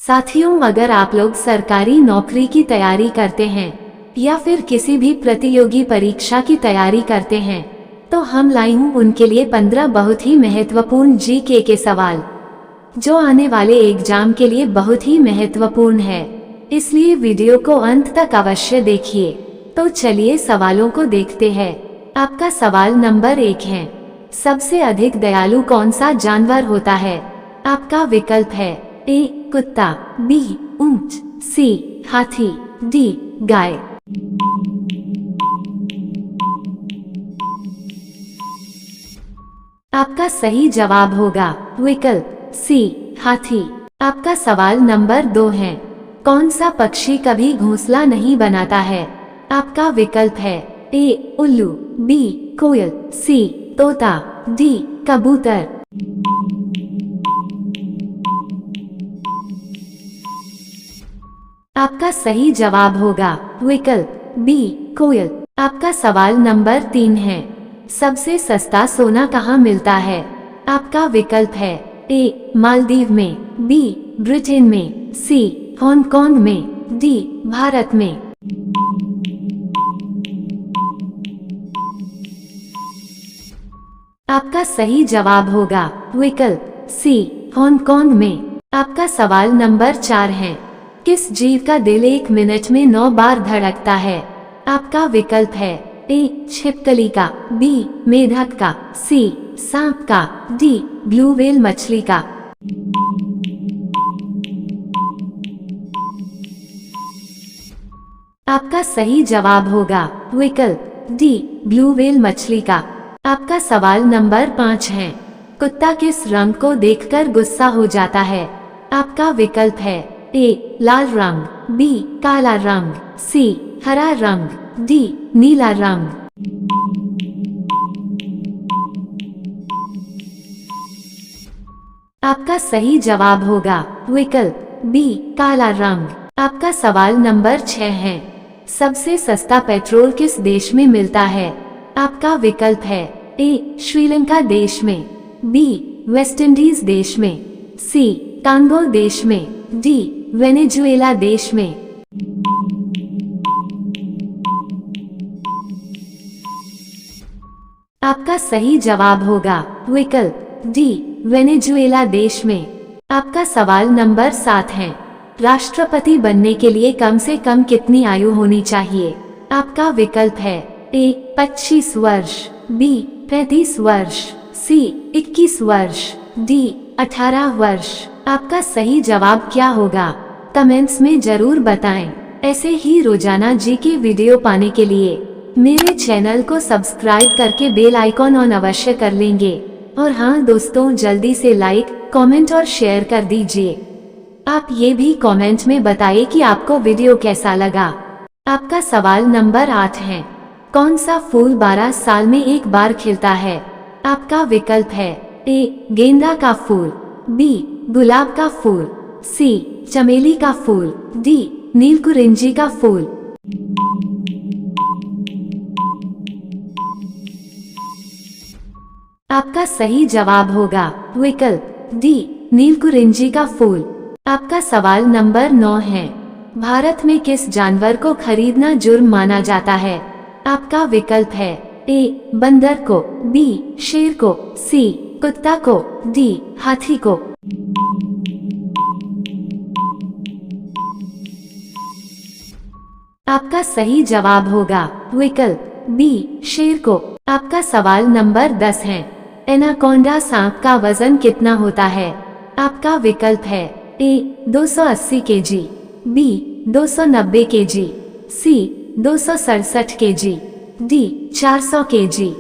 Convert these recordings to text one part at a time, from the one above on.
साथियों, अगर आप लोग सरकारी नौकरी की तैयारी करते हैं या फिर किसी भी प्रतियोगी परीक्षा की तैयारी करते हैं तो हम लाई हूँ उनके लिए 15 बहुत ही महत्वपूर्ण जीके के सवाल जो आने वाले एग्जाम के लिए बहुत ही महत्वपूर्ण है। इसलिए वीडियो को अंत तक अवश्य देखिए। तो चलिए सवालों को देखते हैं। आपका सवाल नंबर 1 है, सबसे अधिक दयालु कौन सा जानवर होता है? आपका विकल्प है ए कुत्ता, बी ऊंट, सी हाथी, डी गाय। आपका सही जवाब होगा विकल्प सी हाथी। आपका सवाल नंबर 2 है, कौन सा पक्षी कभी घोंसला नहीं बनाता है? आपका विकल्प है ए उल्लू, बी कोयल, सी तोता, डी कबूतर। आपका सही जवाब होगा विकल्प बी कोयल। आपका सवाल नंबर 3 है, सबसे सस्ता सोना कहाँ मिलता है? आपका विकल्प है ए मालदीव में, बी ब्रिटेन में, सी हांगकांग में, डी भारत में। आपका सही जवाब होगा विकल्प सी हांगकांग में। आपका सवाल नंबर 4 है, किस जीव का दिल 1 मिनट में 9 बार धड़कता है? आपका विकल्प है ए छिपकली का, बी मेढक का, सी सांप का, डी ब्लू व्हेल मछली का। आपका सही जवाब होगा विकल्प डी ब्लू व्हेल मछली का। आपका सवाल नंबर 5 है, कुत्ता किस रंग को देखकर गुस्सा हो जाता है? आपका विकल्प है ए लाल रंग, बी काला रंग, सी हरा रंग, डी नीला रंग। आपका सही जवाब होगा विकल्प बी काला रंग। आपका सवाल नंबर 6 है, सबसे सस्ता पेट्रोल किस देश में मिलता है? आपका विकल्प है ए श्रीलंका देश में, बी वेस्ट इंडीज देश में, सी कांगो देश में, डी वेनेजुएला देश में। आपका सही जवाब होगा विकल्प डी वेनेजुएला देश में। आपका सवाल नंबर 7 है, राष्ट्रपति बनने के लिए कम से कम कितनी आयु होनी चाहिए? आपका विकल्प है ए 25 वर्ष, बी 35 वर्ष, सी 21 वर्ष, डी 18 वर्ष। आपका सही जवाब क्या होगा? कमेंट्स में जरूर बताएं। ऐसे ही रोजाना जीके वीडियो पाने के लिए मेरे चैनल को सब्सक्राइब करके बेल आइकॉन ऑन अवश्य कर लेंगे। और हाँ दोस्तों, जल्दी से लाइक, कमेंट और शेयर कर दीजिए। आप ये भी कमेंट में बताइए कि आपको वीडियो कैसा लगा। आपका सवाल नंबर 8 है, कौन सा फूल 12 साल में एक बार खिलता है? आपका विकल्प है ए गेंदा का फूल, बी गुलाब का फूल, सी चमेली का फूल, डी नीलकुरिंजी का फूल। आपका सही जवाब होगा विकल्प डी नीलकुरिंजी का फूल। आपका सवाल नंबर 9 है, भारत में किस जानवर को खरीदना जुर्म माना जाता है? आपका विकल्प है ए बंदर को, बी शेर को, सी कुत्ता को, डी हाथी को। आपका सही जवाब होगा विकल्प बी शेर को। आपका सवाल नंबर 10 है, एनाकोंडा सांप का वजन कितना होता है? आपका विकल्प है ए 280 केजी, बी 290 केजी, सी 267 केजी, डी 400 केजी।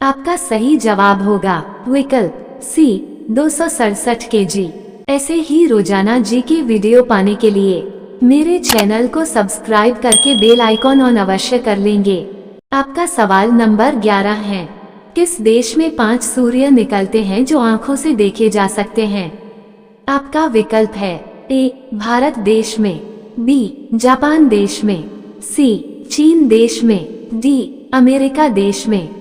आपका सही जवाब होगा विकल्प सी 267 केजी। ऐसे ही रोजाना जीके वीडियो पाने के लिए मेरे चैनल को सब्सक्राइब करके बेल आइकॉन ऑन अवश्य कर लेंगे। आपका सवाल नंबर 11 है, किस देश में 5 सूर्य निकलते हैं जो आंखों से देखे जा सकते हैं? आपका विकल्प है ए भारत देश में, बी जापान देश में, सी चीन देश में, डी अमेरिका देश में।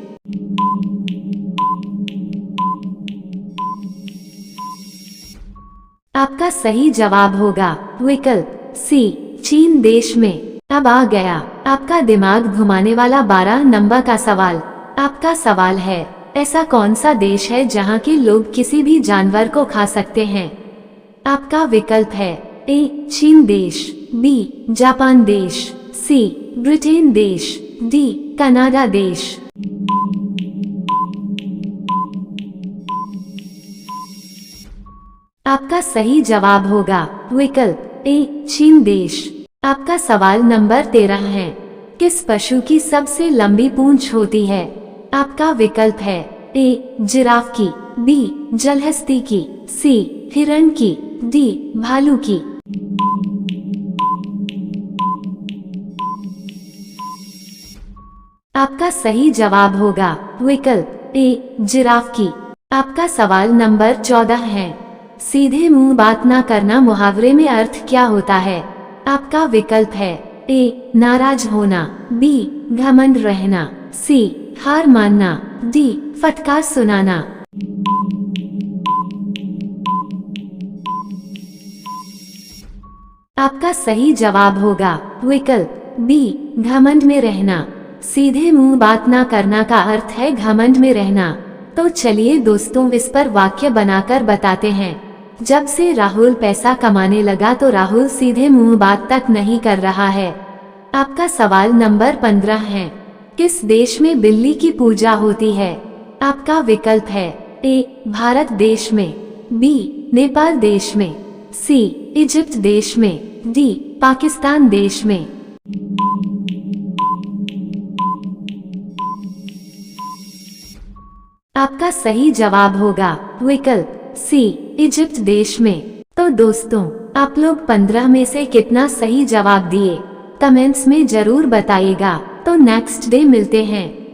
आपका सही जवाब होगा विकल्प सी, चीन देश में। अब आ गया आपका दिमाग घुमाने वाला 12 नंबर का सवाल। आपका सवाल है, ऐसा कौन सा देश है जहाँ के लोग किसी भी जानवर को खा सकते हैं? आपका विकल्प है ए, चीन देश, बी, जापान देश, सी, ब्रिटेन देश, डी, कनाडा देश। आपका सही जवाब होगा विकल्प ए, चीन देश। आपका सवाल नंबर 13 है, किस पशु की सबसे लंबी पूंछ होती है? आपका विकल्प है ए, जिराफ की, बी, जलहस्ती की, सी, हिरण की, डी, भालू की। आपका सही जवाब होगा विकल्प ए, जिराफ की। आपका सवाल नंबर 14 है, सीधे मुंह बात ना करना मुहावरे में अर्थ क्या होता है? आपका विकल्प है ए, नाराज होना, बी, घमंड रहना, सी, हार मानना, डी, फटकार सुनाना। आपका सही जवाब होगा विकल्प बी, घमंड में रहना। सीधे मुंह बात ना करना का अर्थ है घमंड में रहना। तो चलिए दोस्तों, इस पर वाक्य बनाकर बताते हैं। जब से राहुल पैसा कमाने लगा तो राहुल सीधे मुंह बात तक नहीं कर रहा है। आपका सवाल नंबर 15 है, किस देश में बिल्ली की पूजा होती है? आपका विकल्प है ए, भारत देश में, बी, नेपाल देश में, सी, इजिप्ट देश में, डी, पाकिस्तान देश में। आपका सही जवाब होगा विकल्प सी, इजिप्ट देश में। तो दोस्तों, आप लोग 15 में से कितना सही जवाब दिए कमेंट्स में जरूर बताइएगा। तो नेक्स्ट डे मिलते हैं।